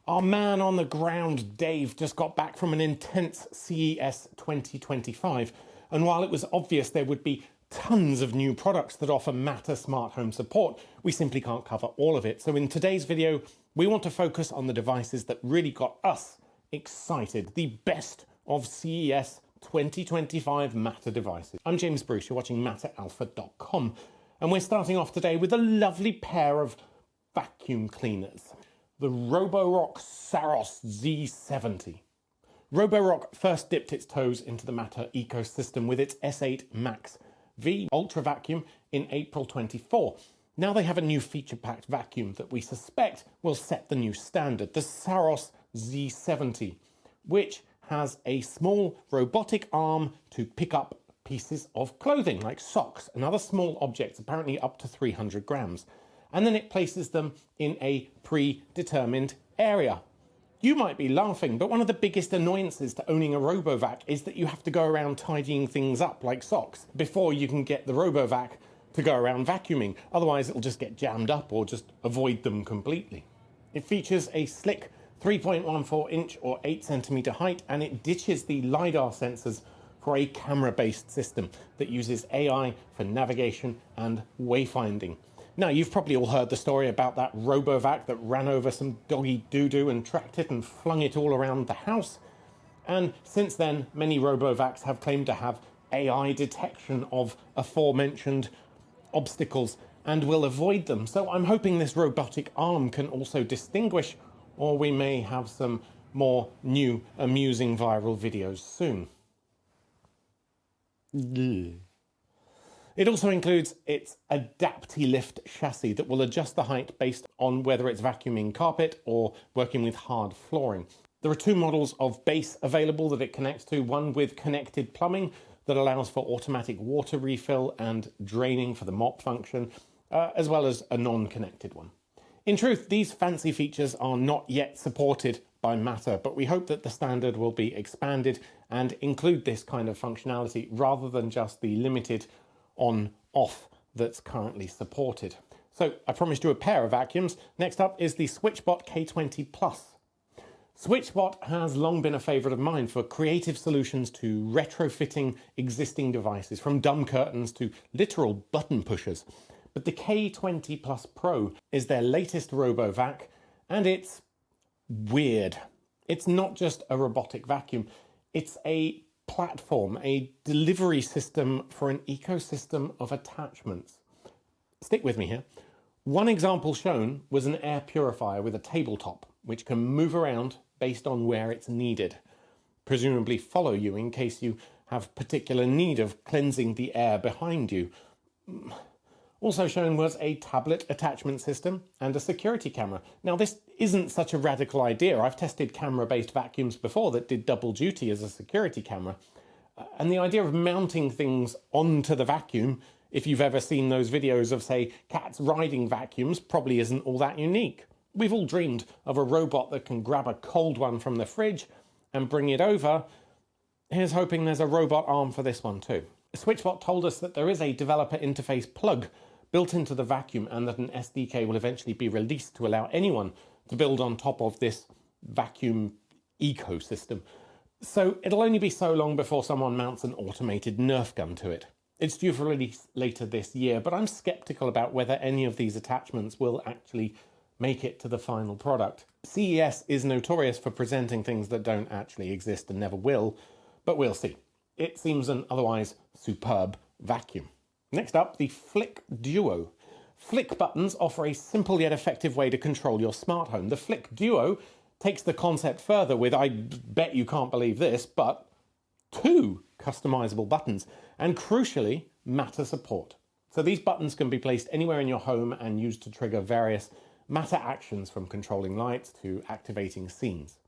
Our man on the ground, Dave, just got back from an intense CES 2025, and while it was obvious there would be tons of new products that offer Matter smart home support, we simply can't cover all of it. So in today's video, we want to focus on the devices that really got us excited, the best of CES 2025 Matter devices. I'm James Bruce, you're watching MatterAlpha.com, and we're starting off today with a lovely pair of vacuum cleaners. The RoboRo Saros Z70. RoboRo first dipped its toes into the Matter ecosystem with its S8 Max V Ultra Vacuum in April 24. Now they have a new feature-packed vacuum that we suspect will set the new standard, the Saros Z70, which has a small robotic arm to pick up pieces of clothing like socks and other small objects, apparently up to 300 grams. And then it places them in a predetermined area. You might be laughing, but one of the biggest annoyances to owning a RoboVac is that you have to go around tidying things up like socks before you can get the RoboVac to go around vacuuming. Otherwise it'll just get jammed up or just avoid them completely. It features a slick 3.14 inch or 8 centimeter height, and it ditches the LiDAR sensors for a camera-based system that uses AI for navigation and wayfinding. Now, you've probably all heard the story about that RoboVac that ran over some doggy doo-doo and tracked it and flung it all around the house. And since then, many RoboVacs have claimed to have AI detection of aforementioned obstacles and will avoid them. So I'm hoping this robotic arm can also distinguish, or we may have some more new, amusing viral videos soon. It also includes its AdaptiLift chassis that will adjust the height based on whether it's vacuuming carpet or working with hard flooring. There are two models of base available that it connects to, one with connected plumbing that allows for automatic water refill and draining for the mop function, as well as a non-connected one. In truth, these fancy features are not yet supported by Matter, but we hope that the standard will be expanded and include this kind of functionality rather than just the limited on-off that's currently supported. So I promised you a pair of vacuums. Next up is the Switchbot K20 Plus. Switchbot has long been a favourite of mine for creative solutions to retrofitting existing devices, from dumb curtains to literal button pushers. But the K20 Plus Pro is their latest RoboVac, and it's weird. It's not just a robotic vacuum, it's a platform, a delivery system for an ecosystem of attachments. Stick with me here. One example shown was an air purifier with a tabletop, which can move around based on where it's needed. Presumably follow you in case you have particular need of cleansing the air behind you. Also shown was a tablet attachment system and a security camera. Now this isn't such a radical idea. I've tested camera-based vacuums before that did double duty as a security camera. And the idea of mounting things onto the vacuum, if you've ever seen those videos of, say, cats riding vacuums, probably isn't all that unique. We've all dreamed of a robot that can grab a cold one from the fridge and bring it over. Here's hoping there's a robot arm for this one too. Switchbot told us that there is a developer interface plug built into the vacuum and that an SDK will eventually be released to allow anyone to build on top of this vacuum ecosystem. So it'll only be so long before someone mounts an automated Nerf gun to it. It's due for release later this year, but I'm skeptical about whether any of these attachments will actually make it to the final product. CES is notorious for presenting things that don't actually exist and never will, but we'll see. It seems an otherwise superb vacuum. Next up, the Flick Duo. Flick buttons offer a simple yet effective way to control your smart home. The Flick Duo takes the concept further with, I bet you can't believe this, but 2 customizable buttons, and crucially, Matter support. So these buttons can be placed anywhere in your home and used to trigger various Matter actions, from controlling lights to activating scenes.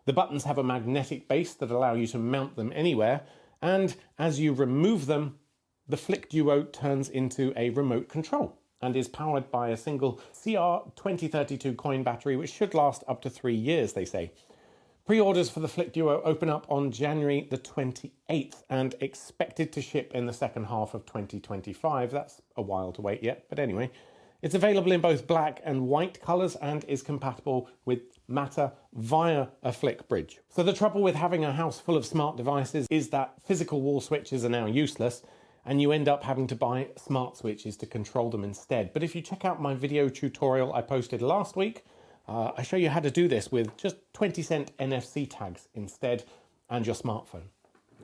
The buttons have a magnetic base that allow you to mount them anywhere, and as you remove them, the Flick Duo turns into a remote control and is powered by a single CR2032 coin battery, which should last up to 3 years, they say. Pre-orders for the Flick Duo open up on January the 28th and expected to ship in the second half of 2025. That's a while to wait yet, but anyway. It's available in both black and white colours and is compatible with Matter via a flick bridge. So the trouble with having a house full of smart devices is that physical wall switches are now useless and you end up having to buy smart switches to control them instead. But if you check out my video tutorial I posted last week, I show you how to do this with just 20-cent NFC tags instead and your smartphone.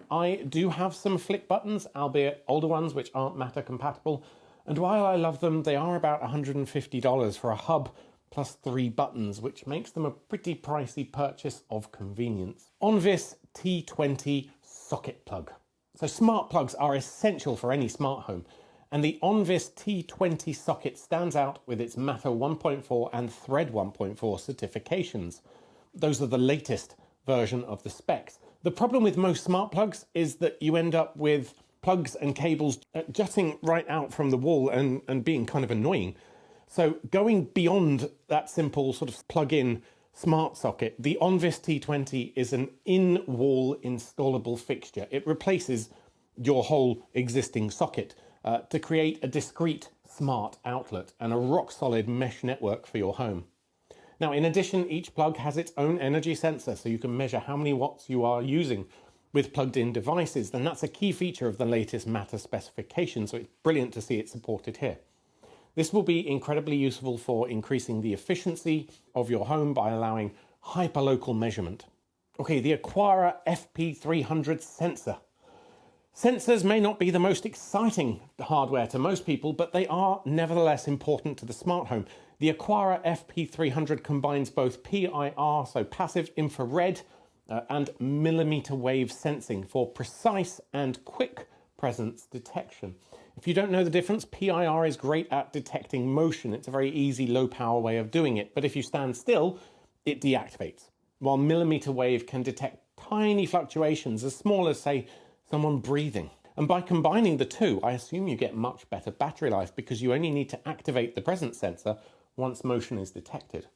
I do have some flick buttons, albeit older ones which aren't Matter compatible, and while I love them, they are about $150 for a hub plus 3 buttons, which makes them a pretty pricey purchase of convenience. Onvis T20 Socket plug. So smart plugs are essential for any smart home, and the Onvis T20 Socket stands out with its Matter 1.4 and Thread 1.4 certifications. Those are the latest version of the specs. The problem with most smart plugs is that you end up with plugs and cables jutting right out from the wall and being kind of annoying. So going beyond that simple sort of plug-in smart socket, the Onvis T20 is an in-wall installable fixture. It replaces your whole existing socket to create a discrete smart outlet and a rock-solid mesh network for your home. Now, in addition, each plug has its own energy sensor, so you can measure how many watts you are using with plugged-in devices, and that's a key feature of the latest Matter specification, so it's brilliant to see it supported here. This will be incredibly useful for increasing the efficiency of your home by allowing hyperlocal measurement. Okay, the Aquara FP300 sensor. Sensors may not be the most exciting hardware to most people, but they are nevertheless important to the smart home. The Aquara FP300 combines both PIR, so passive infrared, and millimeter wave sensing for precise and quick presence detection. If you don't know the difference, PIR is great at detecting motion. It's a very easy low power way of doing it, but if you stand still, it deactivates. While millimeter wave can detect tiny fluctuations as small as, say, someone breathing. And by combining the two, I assume you get much better battery life because you only need to activate the presence sensor once motion is detected.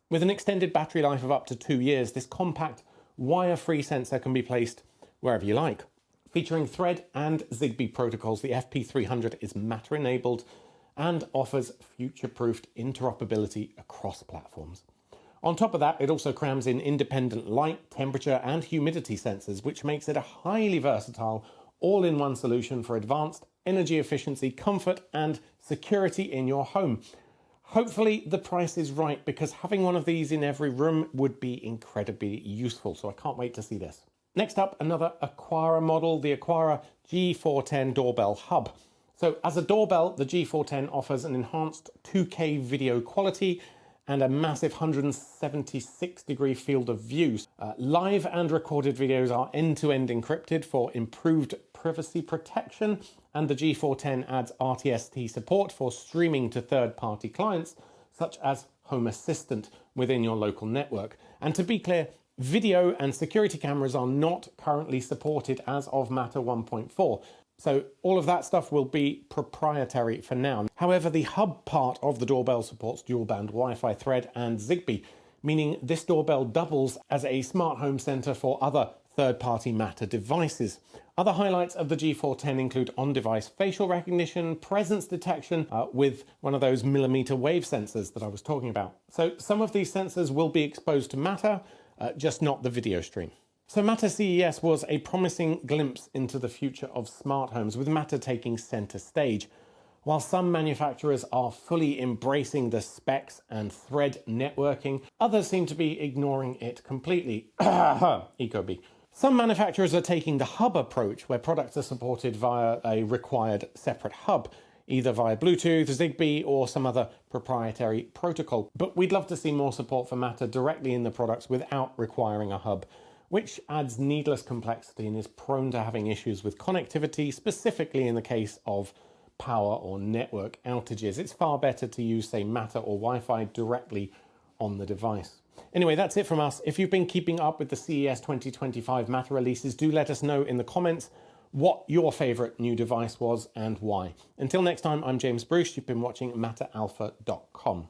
With an extended battery life of up to 2 years, this compact wire-free sensor can be placed wherever you like. Featuring Thread and Zigbee protocols, the FP300 is Matter-enabled and offers future-proofed interoperability across platforms. On top of that, it also crams in independent light, temperature, and humidity sensors, which makes it a highly versatile, all-in-one solution for advanced energy efficiency, comfort, and security in your home. Hopefully the price is right, because having one of these in every room would be incredibly useful, so I can't wait to see this. Next up, another Aquara model, the Aquara G410 doorbell hub. So as a doorbell, the G410 offers an enhanced 2K video quality and a massive 176-degree field of view. Live and recorded videos are end-to-end encrypted for improved privacy protection, and the G410 adds RTST support for streaming to third-party clients, such as Home Assistant within your local network. And to be clear, video and security cameras are not currently supported as of Matter 1.4. So all of that stuff will be proprietary for now. However, the hub part of the doorbell supports dual-band Wi-Fi, Thread, and Zigbee, meaning this doorbell doubles as a smart home center for other third-party Matter devices. Other highlights of the G410 include on-device facial recognition, presence detection with one of those millimeter wave sensors that I was talking about. So some of these sensors will be exposed to Matter, just not the video stream. So Matter CES was a promising glimpse into the future of smart homes, with Matter taking center stage. While some manufacturers are fully embracing the specs and Thread networking, others seem to be ignoring it completely. Ecobee. Some manufacturers are taking the hub approach, where products are supported via a required separate hub, either via Bluetooth, Zigbee, or some other proprietary protocol. But we'd love to see more support for Matter directly in the products without requiring a hub, which adds needless complexity and is prone to having issues with connectivity, specifically in the case of power or network outages. It's far better to use, say, Matter or Wi-Fi directly on the device. Anyway, that's it from us. If you've been keeping up with the CES 2025 Matter releases, do let us know in the comments what your favorite new device was and why. Until next time, I'm James Bruce. You've been watching matteralpha.com.